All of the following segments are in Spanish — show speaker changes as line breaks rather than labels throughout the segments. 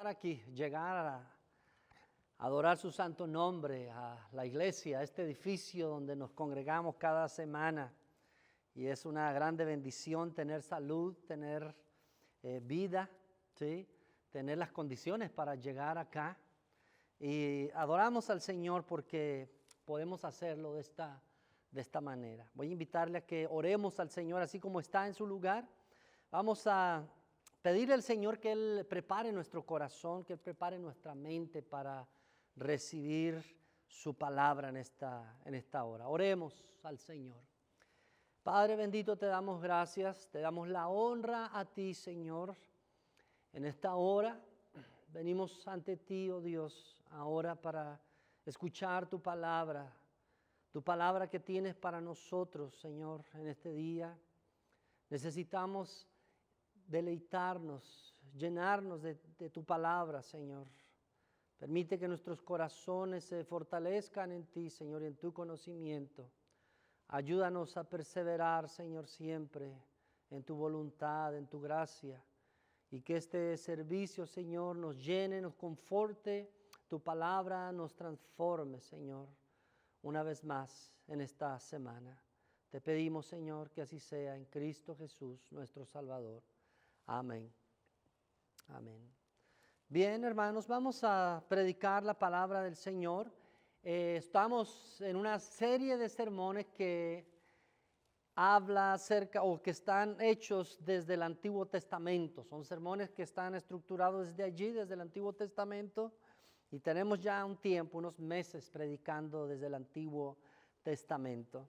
aquí, llegar a adorar su santo nombre, a la iglesia, a este edificio donde nos congregamos cada semana. Y es una grande bendición tener salud, tener vida, ¿sí? Tener las condiciones para llegar acá. Y adoramos al Señor porque podemos hacerlo de esta manera. Voy a invitarle a que oremos al Señor así como está en su lugar. Vamos a pedirle al Señor que Él prepare nuestro corazón, que Él prepare nuestra mente para recibir su palabra en esta hora. Oremos al Señor. Padre bendito, te damos gracias, te damos la honra a ti, Señor. En esta hora venimos ante ti, oh Dios, ahora para escuchar tu palabra que tienes para nosotros, Señor, en este día. Necesitamos deleitarnos, llenarnos de tu palabra, Señor. Permite que nuestros corazones se fortalezcan en ti, Señor, y en tu conocimiento. Ayúdanos a perseverar, Señor, siempre en tu voluntad, en tu gracia. Y que este servicio, Señor, nos llene, nos conforte, tu palabra nos transforme, Señor, una vez más en esta semana. Te pedimos, Señor, que así sea en Cristo Jesús, nuestro Salvador. Amén. Amén. Bien, hermanos, vamos a predicar la palabra del Señor. Estamos en una serie de sermones que habla acerca o que están hechos desde el Antiguo Testamento. Son sermones que están estructurados desde allí, desde el Antiguo Testamento, y tenemos ya un tiempo, unos meses predicando desde el Antiguo Testamento.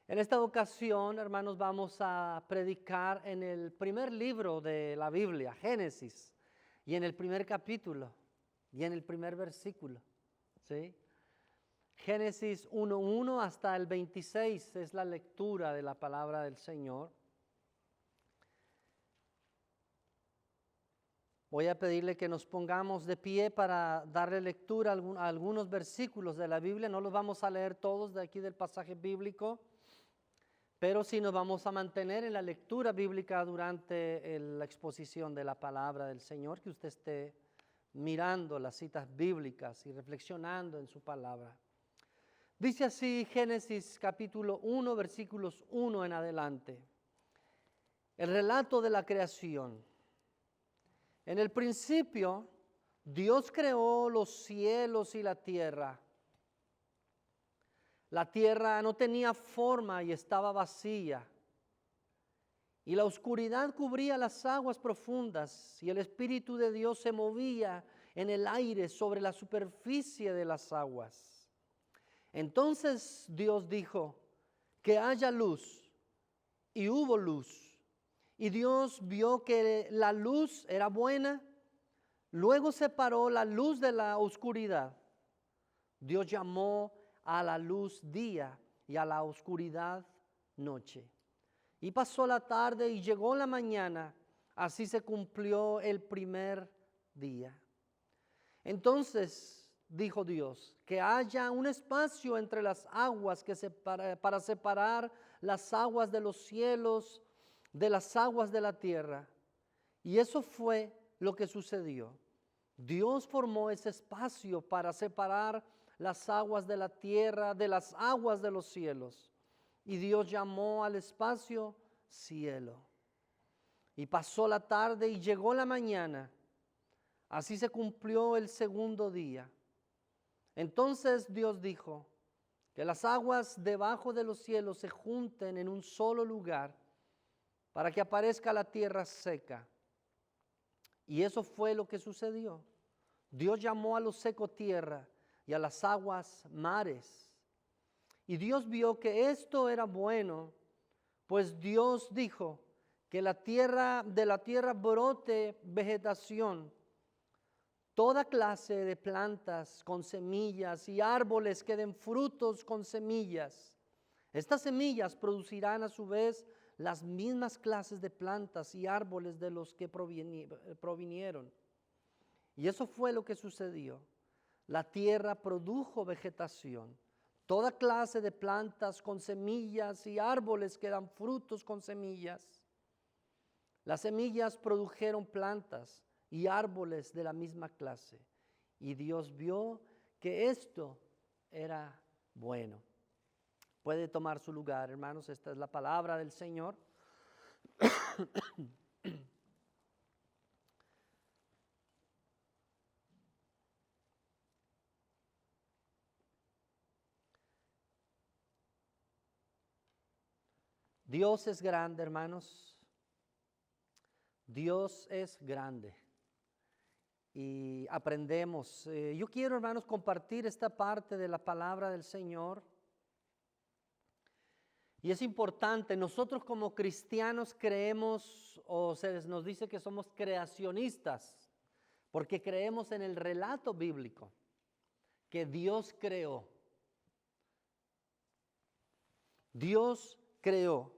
En esta ocasión, hermanos, vamos a predicar en el primer libro de la Biblia, Génesis, y en el primer capítulo, y en el primer versículo, ¿sí? Génesis 1:1 hasta el 26 es la lectura de la palabra del Señor. Voy a pedirle que nos pongamos de pie para darle lectura a algunos versículos de la Biblia. No los vamos a leer todos de aquí del pasaje bíblico, pero sí nos vamos a mantener en la lectura bíblica durante la exposición de la palabra del Señor, que usted esté mirando las citas bíblicas y reflexionando en su palabra. Dice así Génesis capítulo 1, versículos 1 en adelante. El relato de la creación. En el principio, Dios creó los cielos y la tierra. La tierra no tenía forma y estaba vacía, y la oscuridad cubría las aguas profundas, y el Espíritu de Dios se movía en el aire sobre la superficie de las aguas. Entonces Dios dijo, que haya luz, y hubo luz. Y Dios vio que la luz era buena, luego separó la luz de la oscuridad. Dios llamó a la luz día y a la oscuridad noche. Y pasó la tarde y llegó la mañana, así se cumplió el primer día. Entonces dijo Dios, que haya un espacio entre las aguas para separar las aguas de los cielos de las aguas de la tierra. Y eso fue lo que sucedió. Dios formó ese espacio para separar las aguas de la tierra de las aguas de los cielos. Y Dios llamó al espacio cielo. Y pasó la tarde y llegó la mañana. Así se cumplió el segundo día. Entonces Dios dijo, que las aguas debajo de los cielos se junten en un solo lugar para que aparezca la tierra seca. Y eso fue lo que sucedió. Dios llamó a lo seco tierra y a las aguas mares. Y Dios vio que esto era bueno, pues Dios dijo que de la tierra brote vegetación, toda clase de plantas con semillas y árboles que den frutos con semillas. Estas semillas producirán a su vez las mismas clases de plantas y árboles de los que provinieron. Y eso fue lo que sucedió. La tierra produjo vegetación, toda clase de plantas con semillas y árboles que dan frutos con semillas. Las semillas produjeron plantas y árboles de la misma clase. Y Dios vio que esto era bueno. Puede tomar su lugar, hermanos. Esta es la palabra del Señor. Dios es grande, hermanos. Dios es grande. Y aprendemos. Yo quiero, hermanos, compartir esta parte de la palabra del Señor. Y es importante, nosotros como cristianos creemos, o se nos dice que somos creacionistas, porque creemos en el relato bíblico, que Dios creó. Dios creó.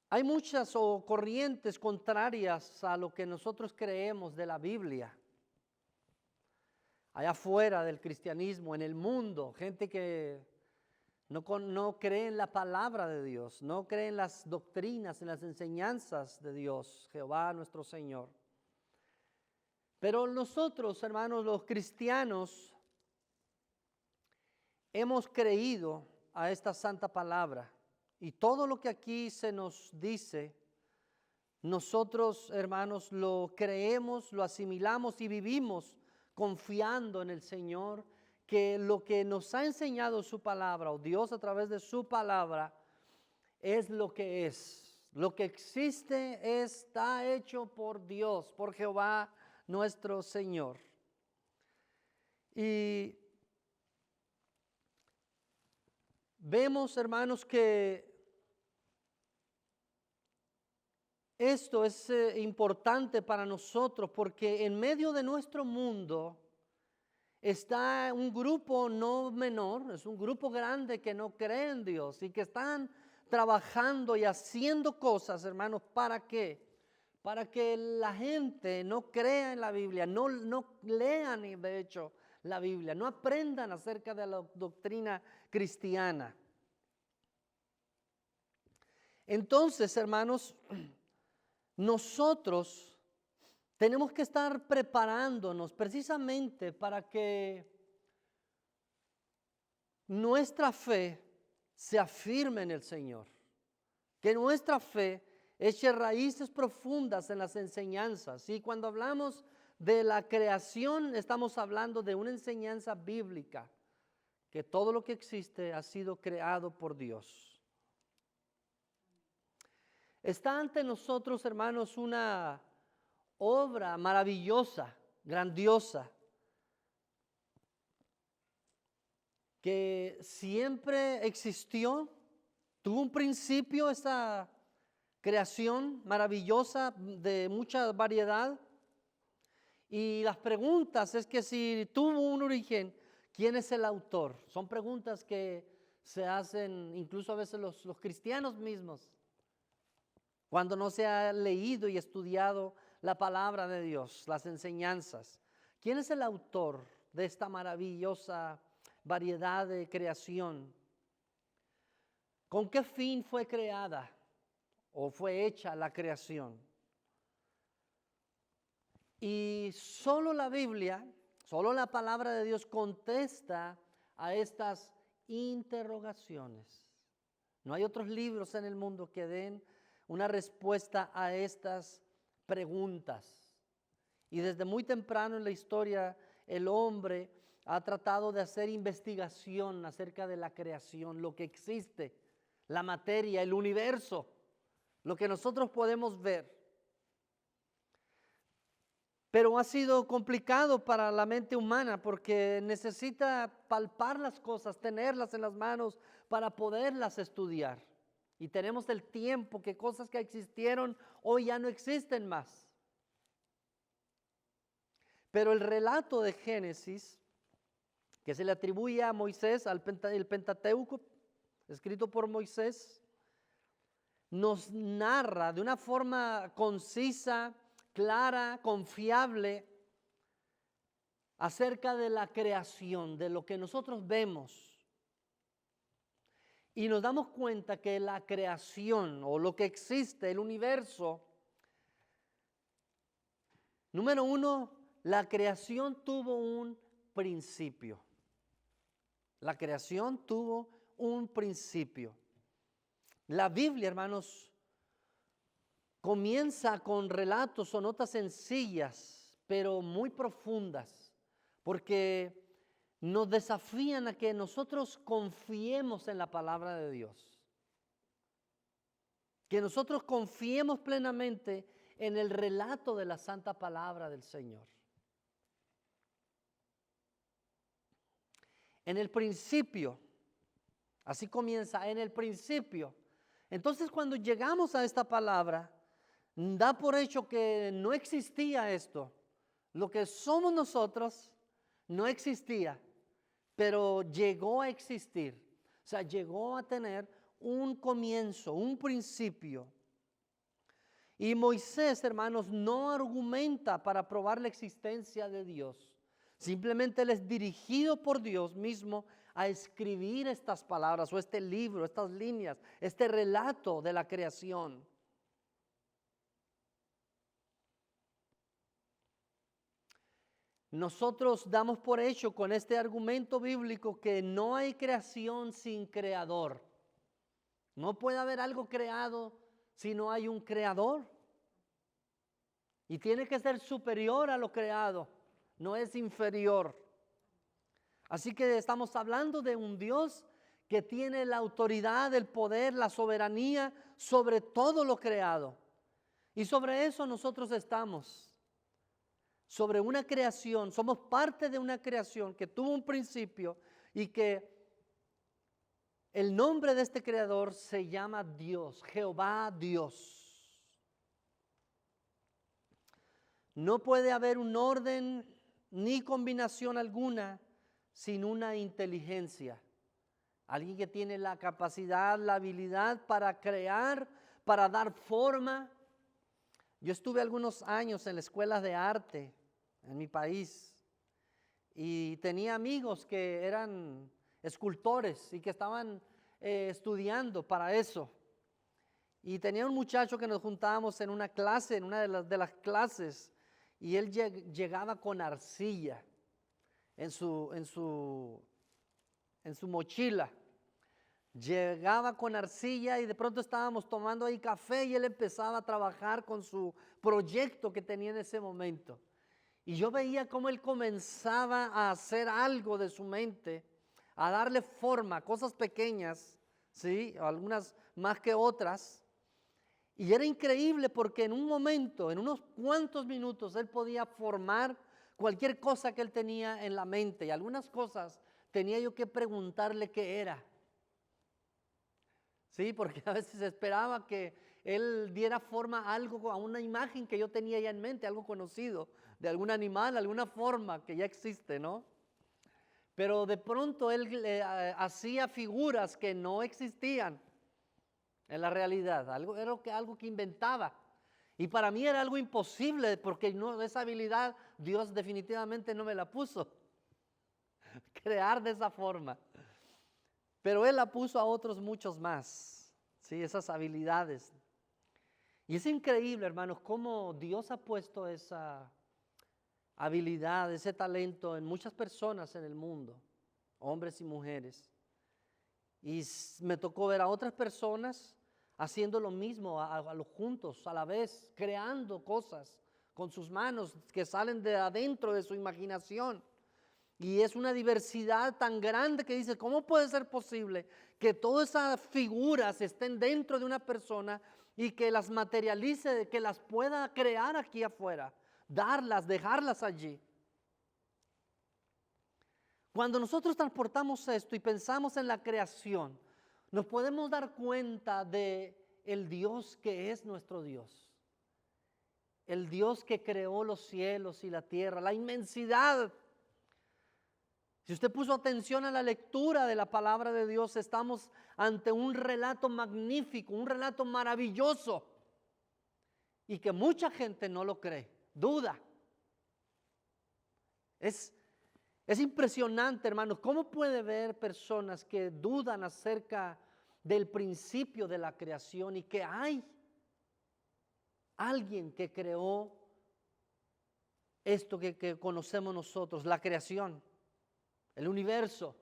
Hay muchas corrientes contrarias a lo que nosotros creemos de la Biblia. Allá afuera del cristianismo, en el mundo, gente que no cree en la palabra de Dios, no cree en las doctrinas, en las enseñanzas de Dios, Jehová nuestro Señor. Pero nosotros, hermanos, los cristianos, hemos creído a esta santa palabra. Y todo lo que aquí se nos dice, nosotros, hermanos, lo creemos, lo asimilamos y vivimos confiando en el Señor, que lo que nos ha enseñado su palabra, o Dios a través de su palabra, es lo que es. Lo que existe está hecho por Dios, por Jehová nuestro Señor. Y vemos, hermanos, que esto es importante para nosotros porque en medio de nuestro mundo está un grupo no menor, es un grupo grande que no cree en Dios y que están trabajando y haciendo cosas, hermanos, ¿para qué? Para que la gente no crea en la Biblia, no lean de hecho la Biblia, no aprendan acerca de la doctrina cristiana. Entonces, hermanos, nosotros tenemos que estar preparándonos precisamente para que nuestra fe se afirme en el Señor, que nuestra fe eche raíces profundas en las enseñanzas. Y cuando hablamos de la creación, estamos hablando de una enseñanza bíblica, que todo lo que existe ha sido creado por Dios. Está ante nosotros, hermanos, una obra maravillosa, grandiosa, que siempre existió, tuvo un principio esta creación maravillosa de mucha variedad. Y las preguntas es que si tuvo un origen, ¿quién es el autor? Son preguntas que se hacen incluso a veces los cristianos mismos, cuando no se ha leído y estudiado la palabra de Dios, las enseñanzas. ¿Quién es el autor de esta maravillosa variedad de creación? ¿Con qué fin fue creada o fue hecha la creación? Y solo la Biblia, solo la palabra de Dios contesta a estas interrogaciones. No hay otros libros en el mundo que den una respuesta a estas preguntas. Y desde muy temprano en la historia, el hombre ha tratado de hacer investigación acerca de la creación, lo que existe, la materia, el universo, lo que nosotros podemos ver. Pero ha sido complicado para la mente humana porque necesita palpar las cosas, tenerlas en las manos para poderlas estudiar. Y tenemos el tiempo que cosas que existieron hoy ya no existen más. Pero el relato de Génesis, que se le atribuye a Moisés, el Pentateuco, escrito por Moisés, nos narra de una forma concisa, clara, confiable, acerca de la creación, de lo que nosotros vemos. y nos damos cuenta que la creación o lo que existe, el universo, número uno, la creación tuvo un principio. La creación tuvo un principio. La Biblia, hermanos, comienza con relatos o notas sencillas, pero muy profundas, porque nos desafían a que nosotros confiemos en la palabra de Dios, que nosotros confiemos plenamente en el relato de la santa palabra del Señor. En el principio, así comienza, en el principio. Entonces, cuando llegamos a esta palabra, da por hecho que no existía esto. Lo que somos nosotros no existía, pero llegó a existir. O sea, llegó a tener un comienzo, un principio. Y Moisés, hermanos, no argumenta para probar la existencia de Dios. Simplemente él es dirigido por Dios mismo a escribir estas palabras o este libro, estas líneas, este relato de la creación. Nosotros damos por hecho con este argumento bíblico que no hay creación sin creador. No puede haber algo creado si no hay un creador. Y tiene que ser superior a lo creado, no es inferior. Así que estamos hablando de un Dios que tiene la autoridad, el poder, la soberanía sobre todo lo creado. Y sobre eso nosotros estamos. Sobre una creación, somos parte de una creación que tuvo un principio y que el nombre de este creador se llama Dios, Jehová Dios. No puede haber un orden ni combinación alguna sin una inteligencia. Alguien que tiene la capacidad, la habilidad para crear, para dar forma. Yo estuve algunos años en la escuela de arte en mi país y tenía amigos que eran escultores y que estaban estudiando para eso. Y tenía un muchacho que nos juntábamos en una clase, en una de las clases, y él llegaba con arcilla en su mochila. Llegaba con arcilla y de pronto estábamos tomando ahí café y él empezaba a trabajar con su proyecto que tenía en ese momento. Y yo veía cómo él comenzaba a hacer algo de su mente, a darle forma, cosas pequeñas, ¿sí? Algunas más que otras. Y era increíble porque en un momento, en unos cuantos minutos, él podía formar cualquier cosa que él tenía en la mente. Y algunas cosas tenía yo que preguntarle qué era. Sí, porque a veces esperaba que él diera forma a algo, a una imagen que yo tenía ya en mente, algo conocido, de algún animal, alguna forma que ya existe, ¿no? Pero de pronto él hacía figuras que no existían en la realidad, algo que inventaba. Y para mí era algo imposible porque no, esa habilidad Dios definitivamente no me la puso, crear de esa forma. Pero Él la puso a otros muchos más, ¿sí? Esas habilidades. Y es increíble, hermanos, cómo Dios ha puesto esa habilidad, ese talento en muchas personas en el mundo, hombres y mujeres. Y me tocó ver a otras personas haciendo lo mismo, a los juntos, a la vez, creando cosas con sus manos que salen de adentro de su imaginación. Y es una diversidad tan grande que dice, ¿cómo puede ser posible que todas esas figuras estén dentro de una persona y que las materialice, que las pueda crear aquí afuera, darlas, dejarlas allí? Cuando nosotros transportamos esto y pensamos en la creación, nos podemos dar cuenta de el Dios que es nuestro Dios. El Dios que creó los cielos y la tierra, la inmensidad. Si usted puso atención a la lectura de la palabra de Dios, estamos ante un relato magnífico, un relato maravilloso, y que mucha gente no lo cree, duda. Es impresionante, hermanos, cómo puede haber personas que dudan acerca del principio de la creación y que hay alguien que creó esto que conocemos nosotros, la creación, el universo.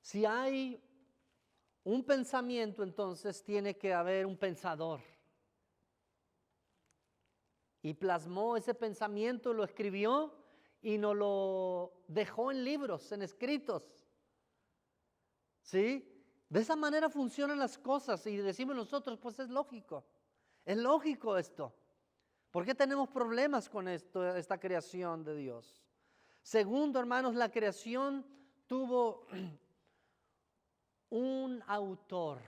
Si hay un pensamiento, entonces tiene que haber un pensador. Y plasmó ese pensamiento, lo escribió y nos lo dejó en libros, en escritos. ¿Sí? De esa manera funcionan las cosas y decimos nosotros, pues es lógico esto. ¿Por qué tenemos problemas con esto, esta creación de Dios? Segundo, hermanos, la creación tuvo un autor.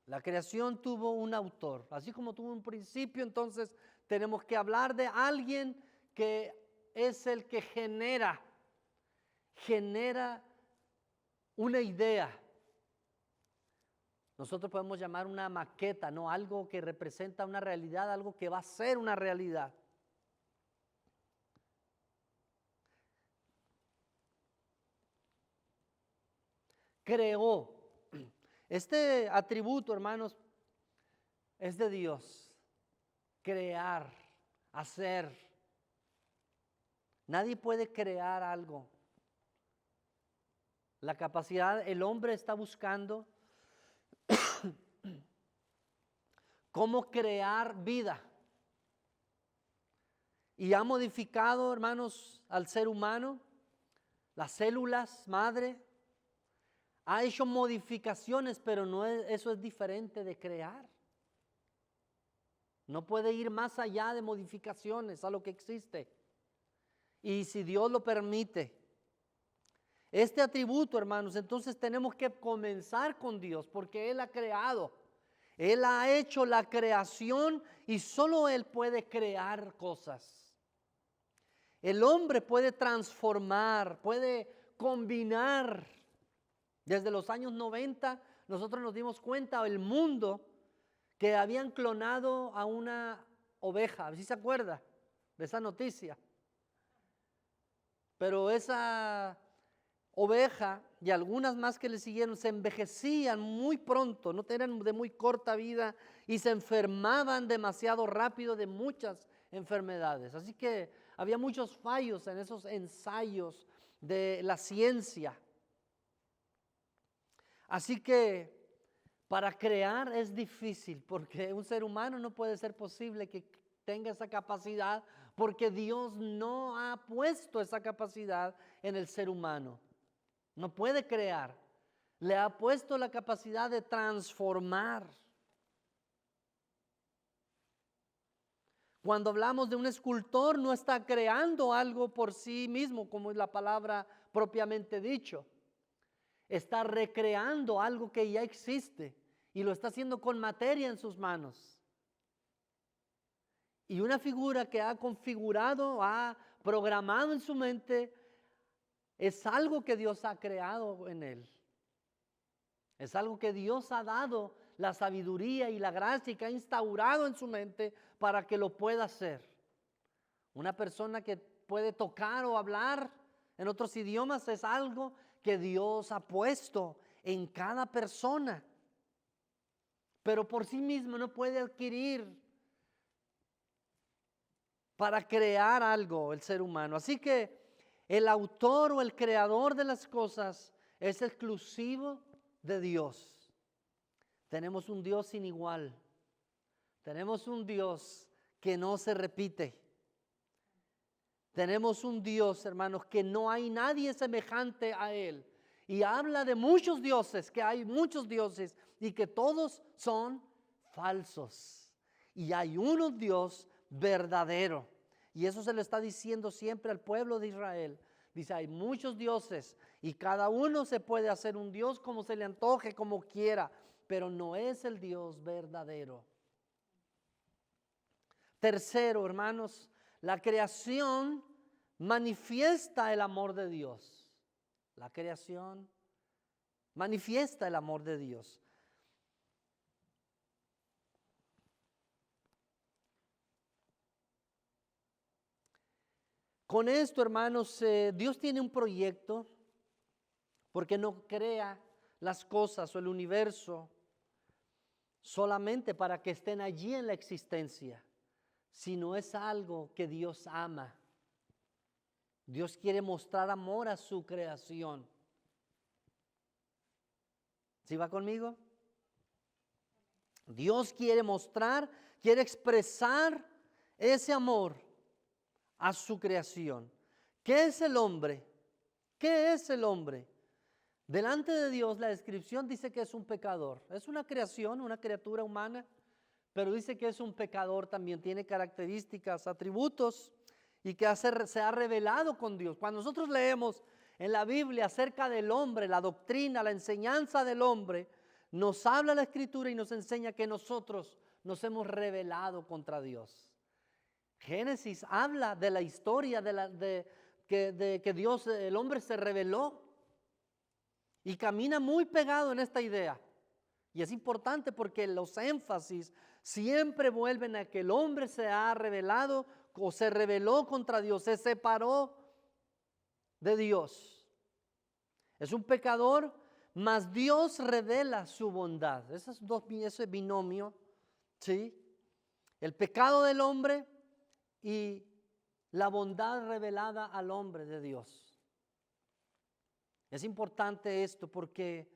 La creación tuvo un autor. Así como tuvo un principio, entonces tenemos que hablar de alguien que es el que genera una idea. Nosotros podemos llamar una maqueta, ¿no? Algo que representa una realidad, algo que va a ser una realidad. Creó. Este atributo, hermanos, es de Dios. Crear, hacer. Nadie puede crear algo. La capacidad, el hombre está buscando cómo crear vida. Y ha modificado, hermanos, al ser humano, las células madre. Ha hecho modificaciones, pero eso es diferente de crear. No puede ir más allá de modificaciones a lo que existe. Y si Dios lo permite, este atributo, hermanos, entonces tenemos que comenzar con Dios, porque Él ha creado. Él ha hecho la creación y solo Él puede crear cosas. El hombre puede transformar, puede combinar. Desde los años 90 nosotros nos dimos cuenta, el mundo, que habían clonado a una oveja. ¿Sí se acuerda de esa noticia? Pero esa oveja y algunas más que le siguieron se envejecían muy pronto, no eran de muy corta vida y se enfermaban demasiado rápido de muchas enfermedades. Así que había muchos fallos en esos ensayos de la ciencia. Así que para crear es difícil, porque un ser humano no puede ser posible que tenga esa capacidad, porque Dios no ha puesto esa capacidad en el ser humano. No puede crear. Le ha puesto la capacidad de transformar. Cuando hablamos de un escultor, no está creando algo por sí mismo, como es la palabra propiamente dicho. Está recreando algo que ya existe y lo está haciendo con materia en sus manos. Y una figura que ha configurado, ha programado en su mente, es algo que Dios ha creado en él. Es algo que Dios ha dado la sabiduría y la gracia y que ha instaurado en su mente para que lo pueda hacer. Una persona que puede tocar o hablar en otros idiomas es algo que Dios ha puesto en cada persona. Pero por sí mismo no puede adquirir para crear algo el ser humano. Así que el autor o el creador de las cosas es exclusivo de Dios. Tenemos un Dios sin igual. Tenemos un Dios que no se repite. Tenemos un Dios, hermanos, que no hay nadie semejante a Él. Y habla de muchos dioses, que hay muchos dioses y que todos son falsos. Y hay uno Dios verdadero. Y eso se le está diciendo siempre al pueblo de Israel. Dice, hay muchos dioses y cada uno se puede hacer un Dios como se le antoje, como quiera, pero no es el Dios verdadero. Tercero, hermanos, la creación manifiesta el amor de Dios. La creación manifiesta el amor de Dios. Con esto, hermanos, Dios tiene un proyecto porque no crea las cosas o el universo solamente para que estén allí en la existencia, sino es algo que Dios ama. Dios quiere mostrar amor a su creación. ¿Sí va conmigo? Dios quiere mostrar, quiere expresar ese amor a su creación. ¿Qué es el hombre? ¿Qué es el hombre? Delante de Dios la descripción dice que es un pecador. Es una creación, una criatura humana, pero dice que es un pecador también. Tiene características, atributos y que se ha revelado con Dios. Cuando nosotros leemos en la Biblia acerca del hombre, la doctrina, la enseñanza del hombre, nos habla la Escritura y nos enseña que nosotros nos hemos rebelado contra Dios. Génesis habla de la historia de que Dios, el hombre se rebeló y camina muy pegado en esta idea. Y es importante porque los énfasis siempre vuelven a que el hombre se ha rebelado o se rebeló contra Dios, se separó de Dios. Es un pecador, mas Dios revela su bondad. Ese binomio, ¿sí? El pecado del hombre y la bondad revelada al hombre de Dios. Es importante esto porque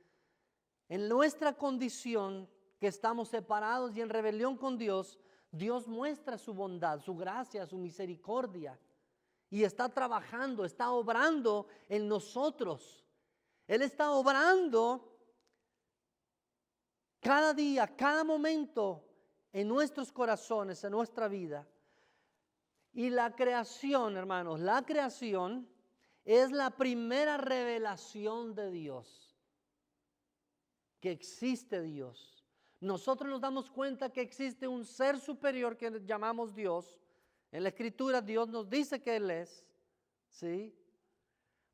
en nuestra condición que estamos separados y en rebelión con Dios, Dios muestra su bondad, su gracia, su misericordia y está trabajando, está obrando en nosotros. Él está obrando cada día, cada momento en nuestros corazones, en nuestra vida. Y la creación, hermanos, la creación es la primera revelación de Dios, que existe Dios. Nosotros nos damos cuenta que existe un ser superior que llamamos Dios. En la Escritura Dios nos dice que Él es, ¿sí?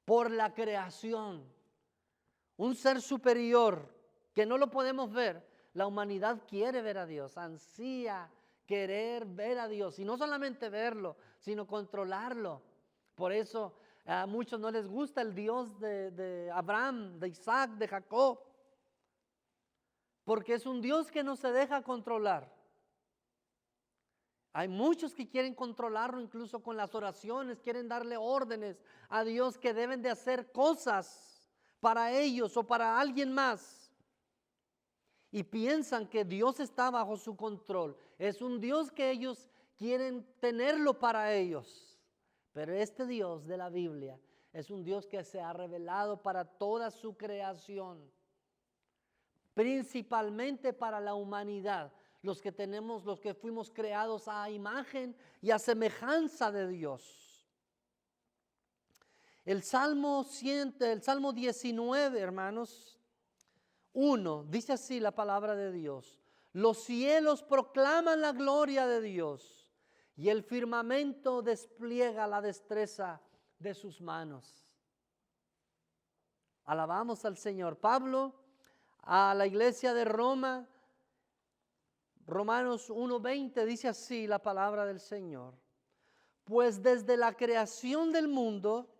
Por la creación. Un ser superior que no lo podemos ver. La humanidad quiere ver a Dios, ansía querer ver a Dios. Y no solamente verlo, sino controlarlo. Por eso a muchos no les gusta el Dios de Abraham, de Isaac, de Jacob. Porque es un Dios que no se deja controlar. Hay muchos que quieren controlarlo incluso con las oraciones, quieren darle órdenes a Dios que deben de hacer cosas para ellos o para alguien más. Y piensan que Dios está bajo su control. Es un Dios que ellos quieren tenerlo para ellos. Pero este Dios de la Biblia es un Dios que se ha revelado para toda su creación. Principalmente para la humanidad, los que fuimos creados a imagen y a semejanza de Dios. El Salmo 19, hermanos, 1, dice así la palabra de Dios: los cielos proclaman la gloria de Dios y el firmamento despliega la destreza de sus manos. Alabamos al Señor. Pablo a la iglesia de Roma, Romanos 1:20, dice así la palabra del Señor: pues desde la creación del mundo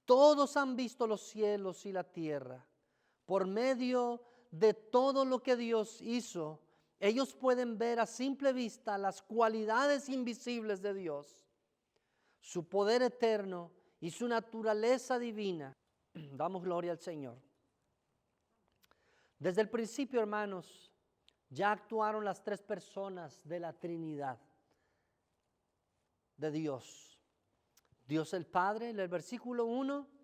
todos han visto los cielos y la tierra. Por medio de todo lo que Dios hizo, ellos pueden ver a simple vista las cualidades invisibles de Dios, su poder eterno y su naturaleza divina. Damos gloria al Señor. Desde el principio, hermanos, ya actuaron las tres personas de la Trinidad de Dios. Dios el Padre, en el versículo 1,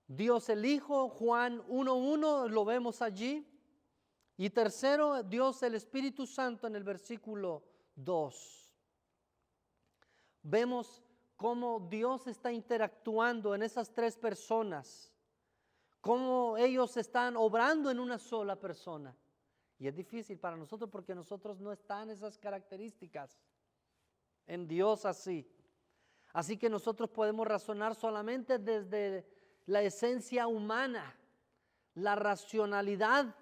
Dios el Hijo, Juan 1:1, lo vemos allí. Y tercero, Dios el Espíritu Santo en el versículo 2. Vemos cómo Dios está interactuando en esas tres personas, cómo ellos están obrando en una sola persona. Y es difícil para nosotros porque nosotros no están esas características en Dios así. Así que nosotros podemos razonar solamente desde la esencia humana, la racionalidad,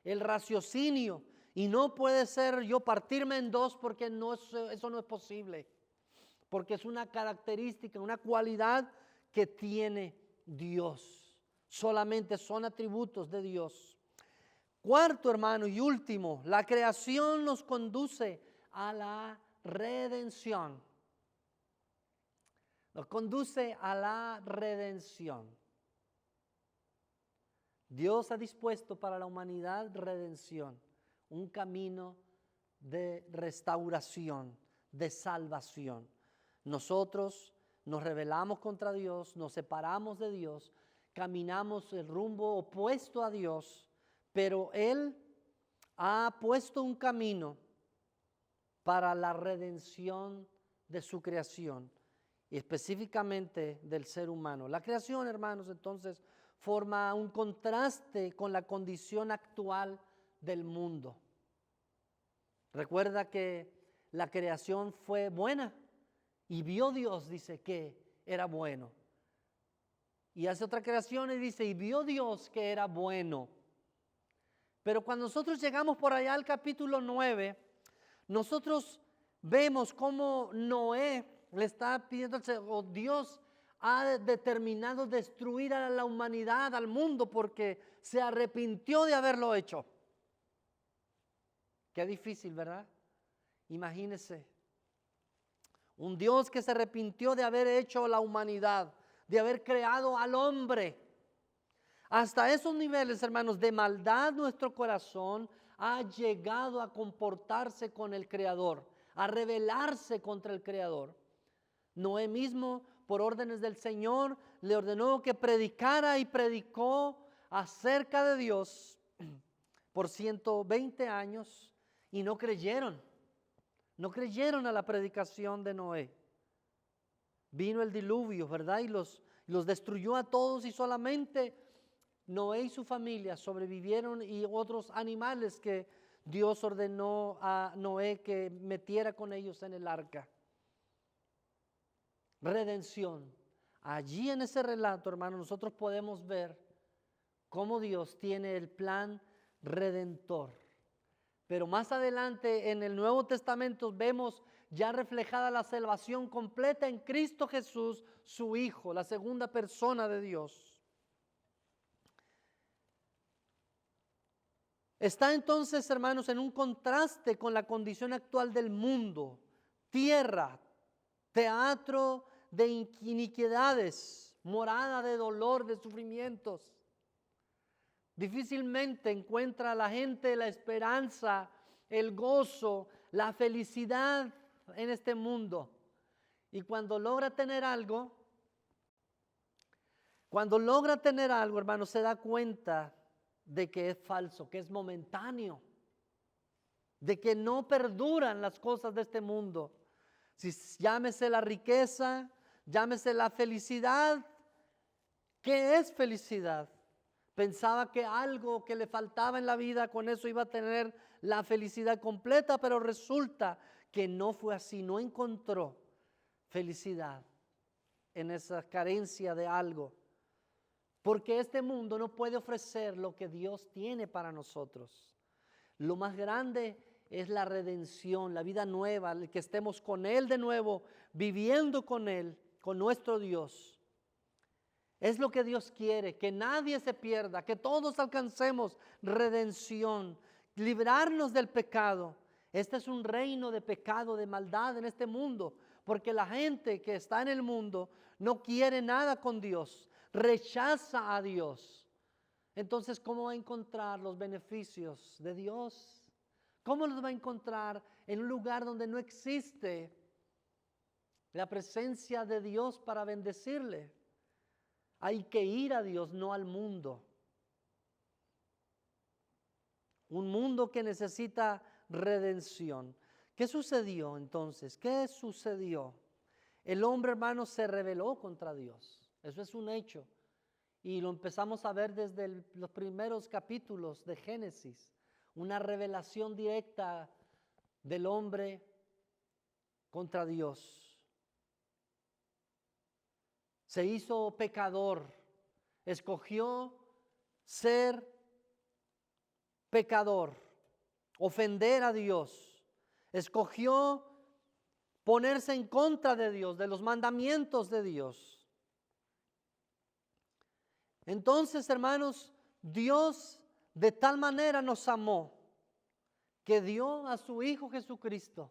el raciocinio. Y no puede ser yo partirme en dos porque eso no es posible. porque es una característica, una cualidad que tiene Dios. Solamente son atributos de Dios. Cuarto, hermano, y último, la creación nos conduce a la redención. Nos conduce a la redención. Dios ha dispuesto para la humanidad redención, un camino de restauración, de salvación. Nosotros nos rebelamos contra Dios, nos separamos de Dios, caminamos el rumbo opuesto a Dios, pero Él ha puesto un camino para la redención de su creación, y específicamente del ser humano. La creación, hermanos, entonces forma un contraste con la condición actual del mundo. Recuerda que la creación fue buena y vio Dios, dice, que era bueno. Y hace otra creación y dice, y vio Dios que era bueno. Pero cuando nosotros llegamos por allá al capítulo 9, nosotros vemos cómo Noé le está pidiendo, o Dios ha determinado destruir a la humanidad, al mundo, porque se arrepintió de haberlo hecho. Qué difícil, ¿verdad? Imagínense. Un Dios que se arrepintió de haber hecho la humanidad, de haber creado al hombre. Hasta esos niveles, hermanos, de maldad nuestro corazón ha llegado a comportarse con el Creador, a rebelarse contra el Creador. Noé mismo, por órdenes del Señor, le ordenó que predicara y predicó acerca de Dios por 120 años y no creyeron. No creyeron a la predicación de Noé. Vino el diluvio, ¿verdad? Y los destruyó a todos, y solamente Noé y su familia sobrevivieron, y otros animales que Dios ordenó a Noé que metiera con ellos en el arca. Redención. Allí en ese relato, hermano, nosotros podemos ver cómo Dios tiene el plan redentor. Pero más adelante en el Nuevo Testamento vemos ya reflejada la salvación completa en Cristo Jesús, su Hijo, la segunda persona de Dios. Está entonces, hermanos, en un contraste con la condición actual del mundo, tierra, teatro de iniquidades, morada de dolor, de sufrimientos. Difícilmente encuentra la gente la esperanza, el gozo, la felicidad en este mundo. Y cuando logra tener algo, hermano, se da cuenta de que es falso, que es momentáneo, de que no perduran las cosas de este mundo. Si llámese la riqueza, llámese la felicidad. ¿Qué es felicidad? Pensaba que algo que le faltaba en la vida, con eso iba a tener la felicidad completa, pero resulta que no fue así. No encontró felicidad en esa carencia de algo, porque este mundo no puede ofrecer lo que Dios tiene para nosotros. Lo más grande es la redención, la vida nueva, el que estemos con Él de nuevo, viviendo con Él, con nuestro Dios. Es lo que Dios quiere, que nadie se pierda, que todos alcancemos redención, librarnos del pecado. Este es un reino de pecado, de maldad en este mundo, porque la gente que está en el mundo no quiere nada con Dios, rechaza a Dios. Entonces, ¿cómo va a encontrar los beneficios de Dios? ¿Cómo los va a encontrar en un lugar donde no existe la presencia de Dios para bendecirle? Hay que ir a Dios, no al mundo. Un mundo que necesita redención. ¿Qué sucedió entonces? ¿Qué sucedió? El hombre, hermano, se rebeló contra Dios. Eso es un hecho. Y lo empezamos a ver desde los primeros capítulos de Génesis. Una revelación directa del hombre contra Dios. Se hizo pecador, escogió ser pecador, ofender a Dios, escogió ponerse en contra de Dios, de los mandamientos de Dios. Entonces, hermanos, Dios de tal manera nos amó que dio a su Hijo Jesucristo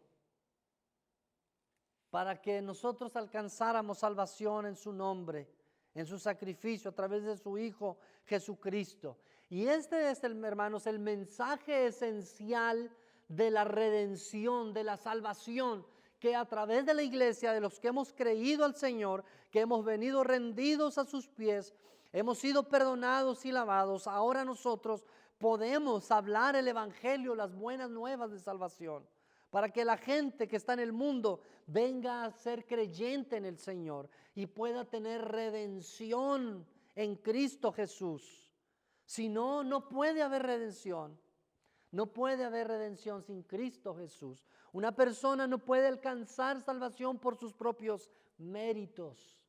para que nosotros alcanzáramos salvación en su nombre, en su sacrificio, a través de su Hijo Jesucristo. Y este es, hermanos, el mensaje esencial de la redención, de la salvación, que a través de la iglesia, de los que hemos creído al Señor, que hemos venido rendidos a sus pies, hemos sido perdonados y lavados, ahora nosotros podemos hablar el evangelio, las buenas nuevas de salvación, para que la gente que está en el mundo venga a ser creyente en el Señor y pueda tener redención en Cristo Jesús. Si no, no puede haber redención. No puede haber redención sin Cristo Jesús. Una persona no puede alcanzar salvación por sus propios méritos.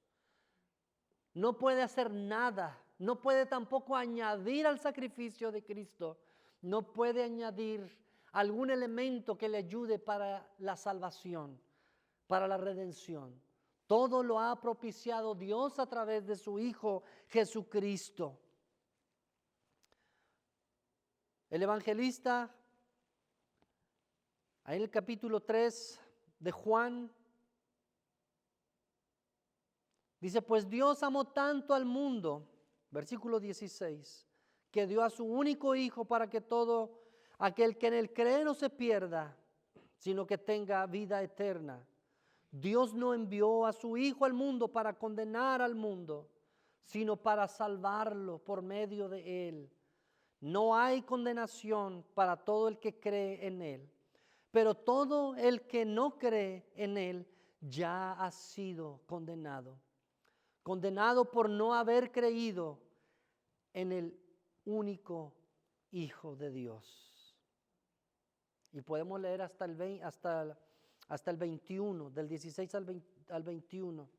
No puede hacer nada. No puede tampoco añadir al sacrificio de Cristo. No puede añadir algún elemento que le ayude para la salvación, para la redención. Todo lo ha propiciado Dios a través de su Hijo Jesucristo. El evangelista, ahí en el capítulo 3 de Juan, dice, pues Dios amó tanto al mundo, versículo 16, que dio a su único Hijo para que todo aquel que en él cree no se pierda, sino que tenga vida eterna. Dios no envió a su Hijo al mundo para condenar al mundo, sino para salvarlo por medio de él. No hay condenación para todo el que cree en él, pero todo el que no cree en él ya ha sido condenado. Condenado por no haber creído en el único Hijo de Dios. Y podemos leer hasta el 21, del 16 al 21.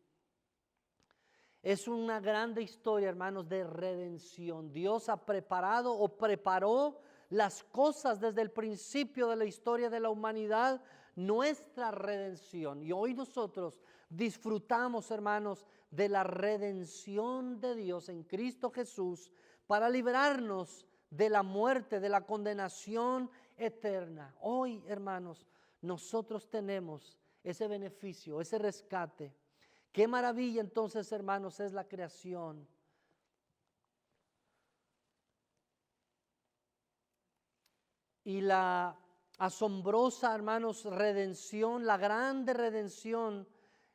Es una grande historia, hermanos, de redención. Dios ha preparado o preparó las cosas desde el principio de la historia de la humanidad, nuestra redención. Y hoy nosotros disfrutamos, hermanos, de la redención de Dios en Cristo Jesús para librarnos de la muerte, de la condenación eterna. Hoy, hermanos, nosotros tenemos ese beneficio, ese rescate. Qué maravilla entonces, hermanos, es la creación. Y la asombrosa, hermanos, redención, la grande redención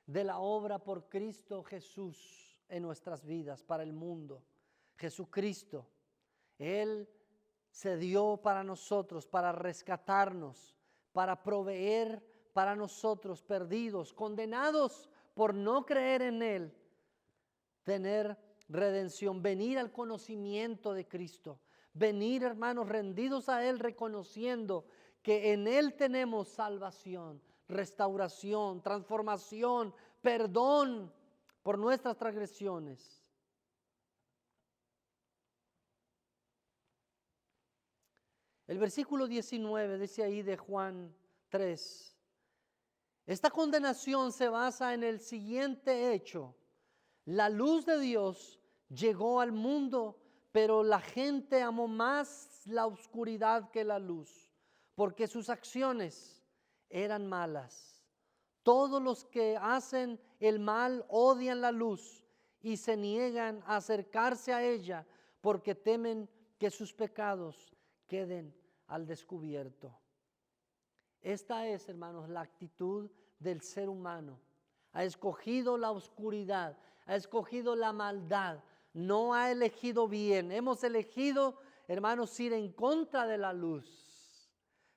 de la obra por Cristo Jesús en nuestras vidas, para el mundo. Jesucristo, Él se dio para nosotros, para rescatarnos, para proveer para nosotros perdidos, condenados por no creer en Él, tener redención, venir al conocimiento de Cristo, venir, hermanos, rendidos a Él, reconociendo que en Él tenemos salvación, restauración, transformación, perdón por nuestras transgresiones. El versículo 19 dice ahí de Juan 3. Esta condenación se basa en el siguiente hecho. La luz de Dios llegó al mundo, pero la gente amó más la oscuridad que la luz, porque sus acciones eran malas. Todos los que hacen el mal odian la luz y se niegan a acercarse a ella, porque temen que sus pecados queden al descubierto. Esta es, hermanos, la actitud del ser humano. Ha escogido la oscuridad, ha escogido la maldad, no ha elegido bien. Hemos elegido, hermanos, ir en contra de la luz.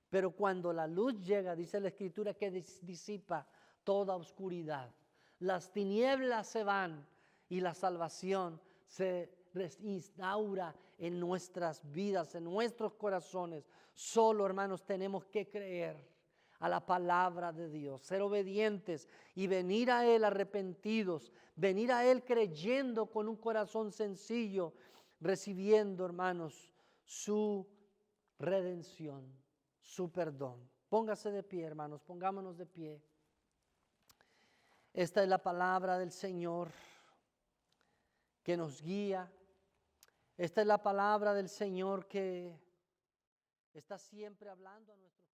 Pero cuando la luz llega, dice la Escritura, que disipa toda oscuridad. Las tinieblas se van y la salvación se instaura en nuestras vidas, en nuestros corazones. Solo, hermanos, tenemos que creer a la palabra de Dios, ser obedientes y venir a Él arrepentidos, venir a Él creyendo con un corazón sencillo, recibiendo, hermanos, su redención, su perdón. Póngase de pie, hermanos, pongámonos de pie. Esta es la palabra del Señor que nos guía. Esta es la palabra del Señor que está siempre hablando a nuestros